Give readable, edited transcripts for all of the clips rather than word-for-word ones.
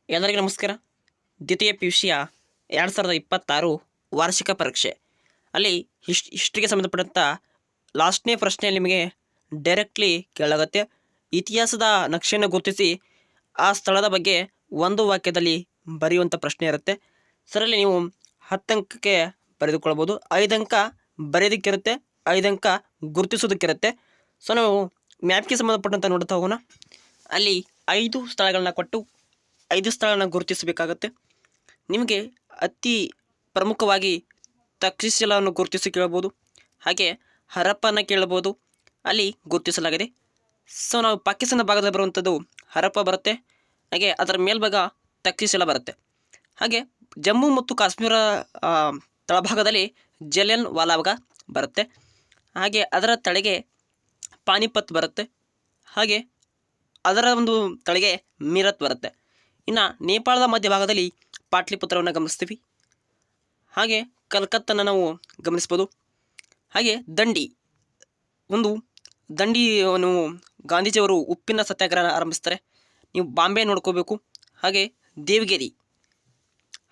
ಎಲ್ಲರಿಗೂ ನಮಸ್ಕಾರ. ದ್ವಿತೀಯ PUCಯ 2026 ವಾರ್ಷಿಕ ಪರೀಕ್ಷೆ ಅಲ್ಲಿ ಹಿಸ್ಟ್ರಿಗೆ ಸಂಬಂಧಪಟ್ಟಂಥ ಲಾಸ್ಟ್ನೇ ಪ್ರಶ್ನೆಯಲ್ಲಿ ನಿಮಗೆ ಡೈರೆಕ್ಟ್ಲಿ ಕೇಳಾಗುತ್ತೆ. ಇತಿಹಾಸದ ನಕ್ಷೆಯನ್ನು ಗುರುತಿಸಿ ಆ ಸ್ಥಳದ ಬಗ್ಗೆ ಒಂದು ವಾಕ್ಯದಲ್ಲಿ ಬರೆಯುವಂಥ ಪ್ರಶ್ನೆ ಇರುತ್ತೆ. ಸರಲ್ಲಿ ನೀವು 10 ಅಂಕಕ್ಕೆ ಬರೆದುಕೊಳ್ಬೋದು. 5 ಅಂಕ ಬರೆಯೋದಕ್ಕಿರುತ್ತೆ, 5 ಅಂಕ ಗುರುತಿಸೋದಕ್ಕಿರುತ್ತೆ. ಸೊ ನಾವು ಮ್ಯಾಪ್ಗೆ ಸಂಬಂಧಪಟ್ಟಂಥ ನೋಡ್ತಾ ಹೋಗೋಣ. ಅಲ್ಲಿ 5 ಸ್ಥಳಗಳನ್ನ ಕೊಟ್ಟು 5 ಸ್ಥಳಗಳನ್ನ ಗುರುತಿಸಬೇಕಾಗತ್ತೆ. ನಿಮಗೆ ಅತಿ ಪ್ರಮುಖವಾಗಿ ತಕ್ಷಶಿಲಾವನ್ನು ಗುರುತಿಸಿ ಕೇಳ್ಬೋದು, ಹಾಗೆ ಹರಪ್ಪನ ಕೇಳ್ಬೋದು, ಅಲ್ಲಿ ಗುರುತಿಸಲಾಗಿದೆ. ಸೊ ನಾವು ಪಾಕಿಸ್ತಾನ ಭಾಗದಲ್ಲಿ ಬರುವಂಥದ್ದು ಹರಪ್ಪ ಬರುತ್ತೆ, ಹಾಗೆ ಅದರ ಮೇಲ್ಭಾಗ ತಕ್ಷಶಿಲಾ ಬರುತ್ತೆ. ಹಾಗೆ ಜಮ್ಮು ಮತ್ತು ಕಾಶ್ಮೀರ ತಳಭಾಗದಲ್ಲಿ ಜಲಿಯನ್ ವಾಲಾಬಾಗ್ ಬರುತ್ತೆ, ಹಾಗೆ ಅದರ ತಳೆಗೆ ಪಾನಿಪತ್ ಬರುತ್ತೆ, ಹಾಗೆ ಅದರ ಒಂದು ತಳೆಗೆ ಮೀರತ್ ಬರುತ್ತೆ. ಇನ್ನು ನೇಪಾಳದ ಮಧ್ಯಭಾಗದಲ್ಲಿ ಪಾಟ್ಲಿಪುತ್ರವನ್ನು ಗಮನಿಸ್ತೀವಿ, ಹಾಗೆ ಕಲ್ಕತ್ತನ್ನು ನಾವು ಗಮನಿಸ್ಬೋದು. ಹಾಗೆ ದಂಡಿಯನ್ನು ಗಾಂಧೀಜಿಯವರು ಉಪ್ಪಿನ ಸತ್ಯಾಗ್ರಹ ಆರಂಭಿಸ್ತಾರೆ. ನೀವು ಬಾಂಬೆ ನೋಡ್ಕೋಬೇಕು. ಹಾಗೆ ದೇವಗಿರಿ,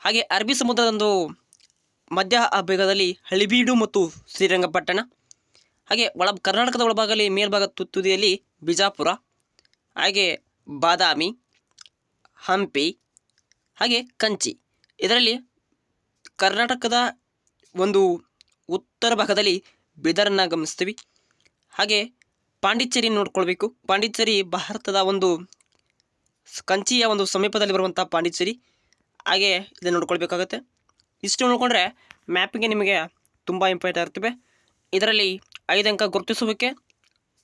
ಹಾಗೆ ಅರಬ್ಬಿ ಸಮುದ್ರದೊಂದು ಮಧ್ಯ ಭಾಗದಲ್ಲಿ ಹಳಿಬೀಡು ಮತ್ತು ಶ್ರೀರಂಗಪಟ್ಟಣ, ಹಾಗೆ ಕರ್ನಾಟಕದ ಒಳಭಾಗದಲ್ಲಿ ಮೇಲ್ಭಾಗ ತುದಿಯಲ್ಲಿ ಬಿಜಾಪುರ, ಹಾಗೆ ಬಾದಾಮಿ, ಹಂಪಿ, ಹಾಗೆ ಕಂಚಿ. ಇದರಲ್ಲಿ ಕರ್ನಾಟಕದ ಒಂದು ಉತ್ತರ ಭಾಗದಲ್ಲಿ ಬೀದರನ್ನು ಗಮನಿಸ್ತೀವಿ. ಹಾಗೆ ಪಾಂಡಿಚೇರಿ ನೋಡ್ಕೊಳ್ಬೇಕು. ಪಾಂಡಿಚೇರಿ ಭಾರತದ ಒಂದು ಕಂಚಿಯ ಒಂದು ಸಮೀಪದಲ್ಲಿ ಬರುವಂಥ ಪಾಂಡಿಚೇರಿ, ಹಾಗೆ ಇದನ್ನು ನೋಡ್ಕೊಳ್ಬೇಕಾಗತ್ತೆ. ಇಷ್ಟು ನೋಡಿಕೊಂಡ್ರೆ ಮ್ಯಾಪಿಗೆ ನಿಮಗೆ ತುಂಬ ಇಂಪಾರ್ಟೆಂಟ್ ಇರ್ತವೆ. ಇದರಲ್ಲಿ 5 ಅಂಕ ಗುರುತಿಸುವಿಕೆ,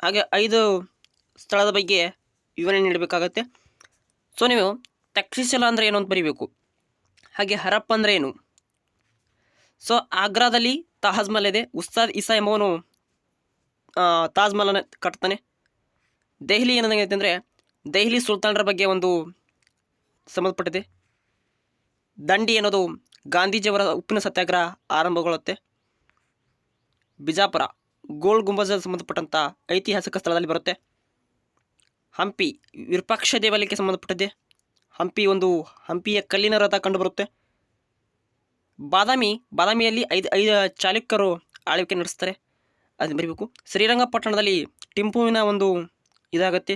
ಹಾಗೆ 5 ಸ್ಥಳದ ಬಗ್ಗೆ ವಿವರಣೆ ನೀಡಬೇಕಾಗತ್ತೆ. ಸೊ ನೀವು ತಕ್ಷಶಿಲಾ ಅಂದರೆ ಏನು ಅಂತ ಬರೀಬೇಕು, ಹಾಗೆ ಹರಪ್ಪ ಅಂದರೆ ಏನು. ಸೊ ಆಗ್ರಾದಲ್ಲಿ ತಾಜ್ ಮಹಲ್ ಇದೆ. ಉಸ್ತಾದ್ ಇಸಾ ಎಂಬವನು ತಾಜ್ ಮಹಲನ್ನು ಕಟ್ತಾನೆ. ದೆಹಲಿ ಏನಾಗೈತೆ ಅಂದರೆ ದೆಹಲಿ ಸುಲ್ತಾನರ ಬಗ್ಗೆ ಒಂದು ಸಂಬಂಧಪಟ್ಟಿದೆ. ದಂಡಿ ಅನ್ನೋದು ಗಾಂಧೀಜಿಯವರ ಉಪ್ಪಿನ ಸತ್ಯಾಗ್ರಹ ಆರಂಭಗೊಳ್ಳುತ್ತೆ. ಬಿಜಾಪುರ ಗೋಲ್ ಗುಂಬಜ್ ಸಂಬಂಧಪಟ್ಟಂಥ ಐತಿಹಾಸಿಕ ಸ್ಥಳದಲ್ಲಿ ಬರುತ್ತೆ. ಹಂಪಿ ವಿರೂಪಾಕ್ಷ ದೇವಾಲಯಕ್ಕೆ ಸಂಬಂಧಪಟ್ಟಿದೆ. ಹಂಪಿಯ ಕಲ್ಲಿನ ರಥ ಕಂಡುಬರುತ್ತೆ. ಬಾದಾಮಿಯಲ್ಲಿ 5 ಚಾಲುಕ್ಯರು ಆಳ್ವಿಕೆ ನಡೆಸ್ತಾರೆ, ಅದನ್ನು ಬರೀಬೇಕು. ಶ್ರೀರಂಗಪಟ್ಟಣದಲ್ಲಿ ಟಿಪ್ಪುವಿನ ಒಂದು ಇದಾಗುತ್ತೆ,